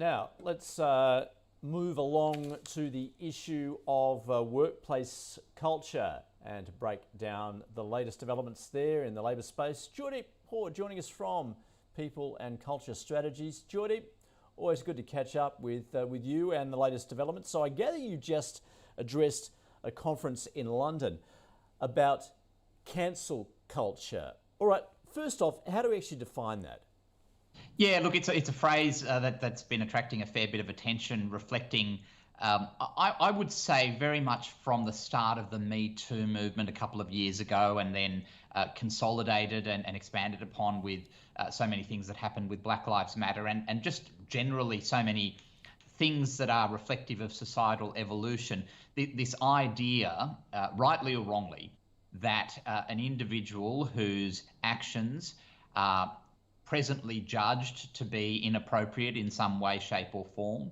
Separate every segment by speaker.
Speaker 1: Now, let's move along to the issue of workplace culture and to break down the latest developments there in the labour space. Joydeep Kaur joining us from People and Culture Strategies. Joydeep, always good to catch up with you and the latest developments. So I gather you just addressed a conference in London about cancel culture. All right, first off, how do we actually define that?
Speaker 2: Yeah, look, it's a phrase that's been attracting a fair bit of attention, reflecting, I would say, very much from the start of the Me Too movement a couple of years ago, and then consolidated and expanded upon with so many things that happened with Black Lives Matter, and just generally so many things that are reflective of societal evolution. This idea, rightly or wrongly, that an individual whose actions are presently judged to be inappropriate in some way, shape or form,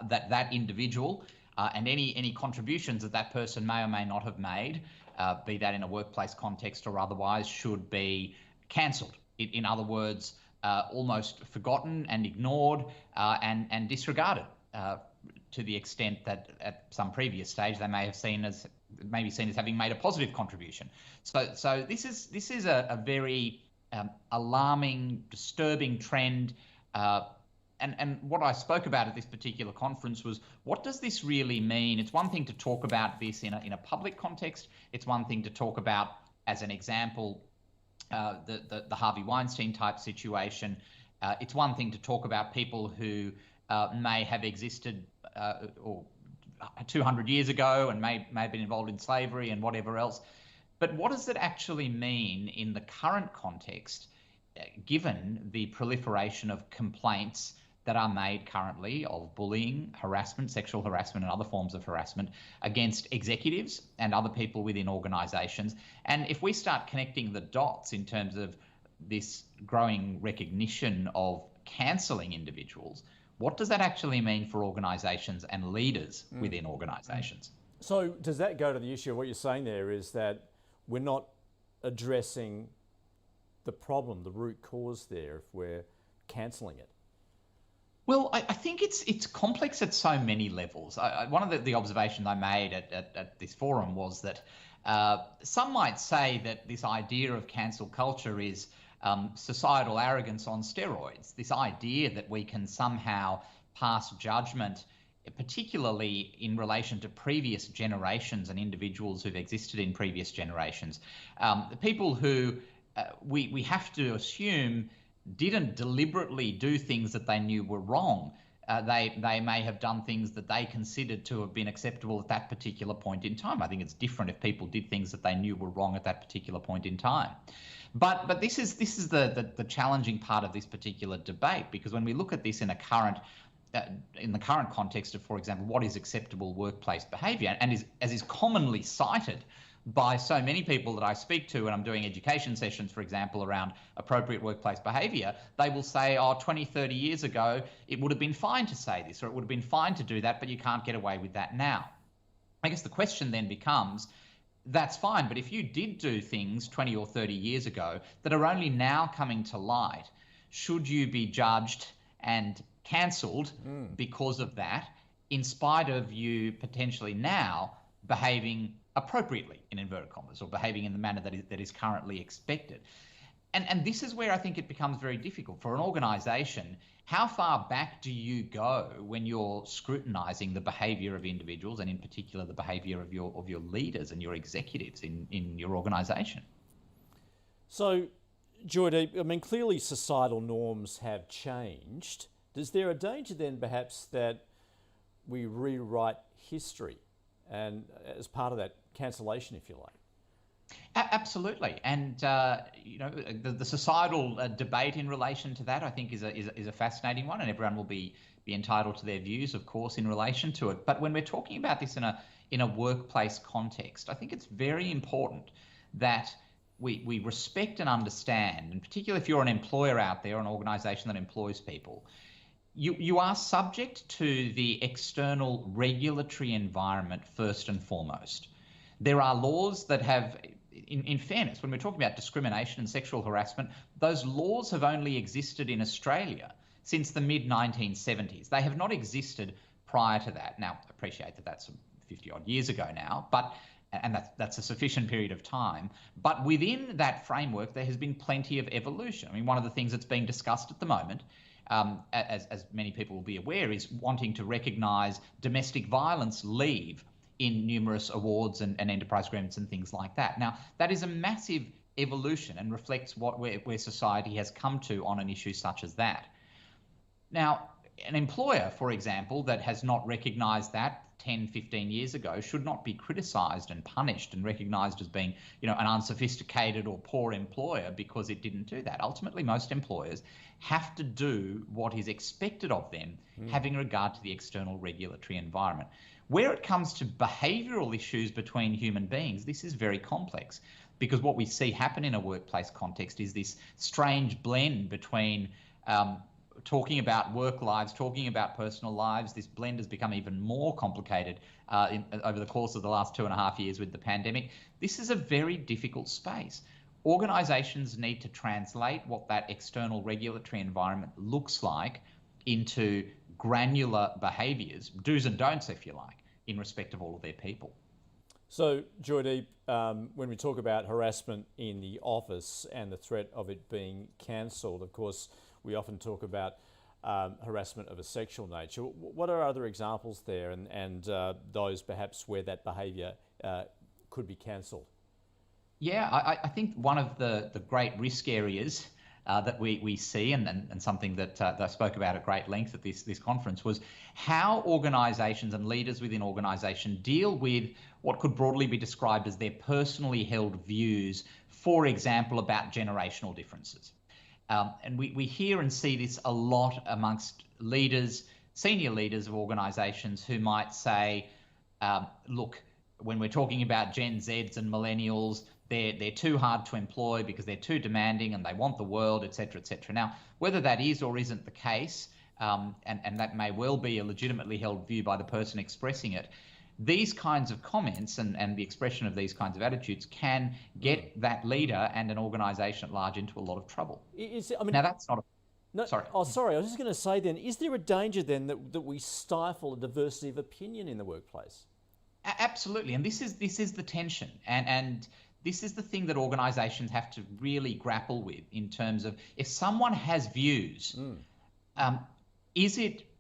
Speaker 2: that individual and any contributions that person may or may not have made, be that in a workplace context or otherwise, should be cancelled. In other words, almost forgotten and ignored and disregarded to the extent that at some previous stage they may be seen as having made a positive contribution. So this is a very alarming, disturbing trend. And what I spoke about at this particular conference was, what does this really mean? It's one thing to talk about this in a public context. It's one thing to talk about, as an example, the Harvey Weinstein type situation. It's one thing to talk about people who may have existed or 200 years ago and may have been involved in slavery and whatever else. But what does it actually mean in the current context, given the proliferation of complaints that are made currently of bullying, harassment, sexual harassment and other forms of harassment against executives and other people within organisations? And if we start connecting the dots in terms of this growing recognition of cancelling individuals, what does that actually mean for organisations and leaders within organisations?
Speaker 1: So does that go to the issue of what you're saying there is that we're not addressing the problem, the root cause there, if we're cancelling it?
Speaker 2: Well, I think it's complex at so many levels. One of the observations I made at this forum was that some might say that this idea of cancel culture is societal arrogance on steroids, this idea that we can somehow pass judgment, particularly in relation to previous generations and individuals who've existed in previous generations. The people who we have to assume didn't deliberately do things that they knew were wrong. They may have done things that they considered to have been acceptable at that particular point in time. I think it's different if people did things that they knew were wrong at that particular point in time. But this is the challenging part of this particular debate, because when we look at this in the current context of, for example, what is acceptable workplace behaviour, and as is commonly cited by so many people that I speak to when I'm doing education sessions, for example, around appropriate workplace behaviour, they will say, 20, 30 years ago, it would have been fine to say this, or it would have been fine to do that, but you can't get away with that now. I guess the question then becomes, that's fine, but if you did do things 20 or 30 years ago that are only now coming to light, should you be judged and cancelled because of that, in spite of you potentially now behaving appropriately, in inverted commas, or behaving in the manner that is currently expected? And this is where I think it becomes very difficult for an organisation. How far back do you go when you're scrutinising the behaviour of individuals, and in particular the behaviour of your leaders and your executives in your organisation?
Speaker 1: So, Joydeep, I mean, clearly societal norms have changed. Is there a danger then perhaps that we rewrite history, and as part of that, cancellation, if you like?
Speaker 2: Absolutely, and the societal debate in relation to that, I think, is a fascinating one, and everyone will be entitled to their views, of course, in relation to it. But when we're talking about this in a workplace context, I think it's very important that we respect and understand, and particularly if you're an employer out there, an organisation that employs people, you are subject to the external regulatory environment first and foremost. There are laws that have, in fairness, when we're talking about discrimination and sexual harassment, those laws have only existed in Australia since the mid-1970s. They have not existed prior to that. Now, I appreciate that that's 50 odd years ago now, and that's a sufficient period of time. But within that framework, there has been plenty of evolution. I mean, one of the things that's being discussed at the moment, as many people will be aware, is wanting to recognise domestic violence leave in numerous awards and enterprise agreements and things like that. Now, that is a massive evolution and reflects where society has come to on an issue such as that. Now, an employer, for example, that has not recognised that 10, 15 years ago should not be criticised and punished and recognised as being, an unsophisticated or poor employer because it didn't do that. Ultimately, most employers have to do what is expected of them, having regard to the external regulatory environment. Where it comes to behavioural issues between human beings, this is very complex, because what we see happen in a workplace context is this strange blend between talking about work lives, talking about personal lives. This blend has become even more complicated over the course of the last 2.5 years with the pandemic. This is a very difficult space. Organisations need to translate what that external regulatory environment looks like into granular behaviours, do's and don'ts, if you like, in respect of all of their people.
Speaker 1: So, Joydeep, when we talk about harassment in the office and the threat of it being cancelled, of course, we often talk about harassment of a sexual nature. What are other examples there, and those perhaps where that behaviour could be cancelled?
Speaker 2: Yeah, I think one of the great risk areas that we see, and something that I spoke about at great length at this conference, was how organisations and leaders within organisations deal with what could broadly be described as their personally held views, for example, about generational differences. And we hear and see this a lot amongst leaders, senior leaders of organisations who might say, look, when we're talking about Gen Zs and millennials, they're too hard to employ because they're too demanding and they want the world, etc., etc. Now, whether that is or isn't the case, and that may well be a legitimately held view by the person expressing it, these kinds of comments and the expression of these kinds of attitudes can get that leader and an organisation at large into a lot of trouble. Now, that's not a...
Speaker 1: No,
Speaker 2: sorry.
Speaker 1: Oh, sorry. I was just going to say then, is there a danger then that we stifle a diversity of opinion in the workplace?
Speaker 2: Absolutely. And this is the tension. And this is the thing that organisations have to really grapple with in terms of, if someone has views,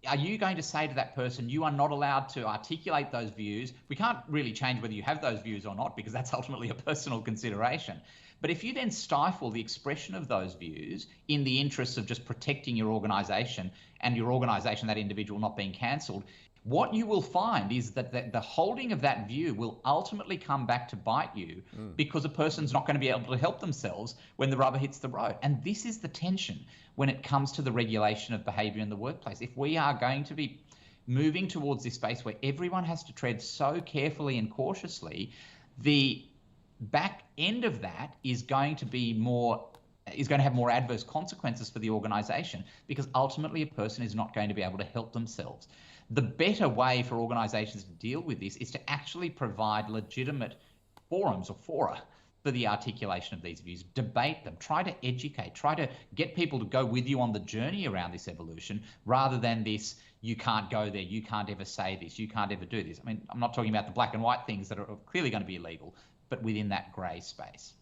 Speaker 2: are you going to say to that person, you are not allowed to articulate those views? We can't really change whether you have those views or not, because that's ultimately a personal consideration. But if you then stifle the expression of those views in the interests of just protecting your organisation and your organisation, that individual, not being cancelled, what you will find is that the holding of that view will ultimately come back to bite you, because a person's not going to be able to help themselves when the rubber hits the road. And this is the tension when it comes to the regulation of behaviour in the workplace. If we are going to be moving towards this space where everyone has to tread so carefully and cautiously, the back end of that is going to have more adverse consequences for the organisation, because ultimately a person is not going to be able to help themselves. The better way for organisations to deal with this is to actually provide legitimate forums or fora for the articulation of these views, debate them, try to educate, try to get people to go with you on the journey around this evolution, rather than this, you can't go there, you can't ever say this, you can't ever do this. I mean, I'm not talking about the black and white things that are clearly going to be illegal, but within that grey space.